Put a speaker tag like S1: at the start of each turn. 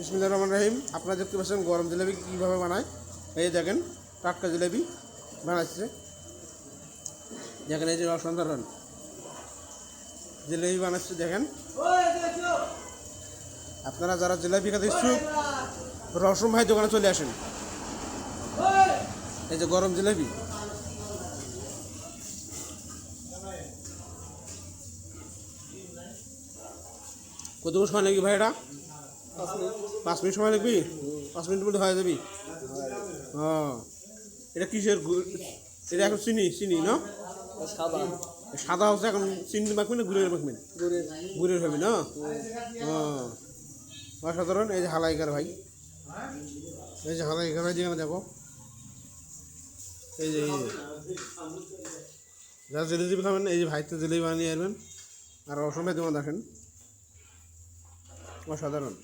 S1: বিসমিল্লাহির রহমানির রহিম। আপনারা দেখতে পাচ্ছেন গরম জিলাপি কীভাবে বানায়। এই দেখেন টাটকা জিলাপি বানাচ্ছে, দেখেন এই যে অসাধারণ জিলাপি বানাচ্ছে দেখেন। আপনারা যারা জিলাপি খেতে ইচ্ছুক রসম ভাই দোকানে চলে আসেন। এই যে গরম জিলাপি, কতক্ষণ সময় লাগবে ভাই? এটা 5 মিনিট সময় লাগবি। 5 মিনিটের মধ্যে হয়ে যাবি। হ্যাঁ, এটা কিসের এটা এখন চিনি না? সাদা হচ্ছে এখন চিনি মাখবেন না গুড়ের মাখবেন? গুড়ের হবে না? হ্যাঁ, অসাধারণ। এই যে হালাইকার ভাই, এই যে হালাইকার ভাই যেখানে দেখো, এই যে যারা জিলিপি খাবেন এই যে ভাই তো জিলিপি বানিয়ে আসবেন। আর অসময় তোমার দেখেন অসাধারণ।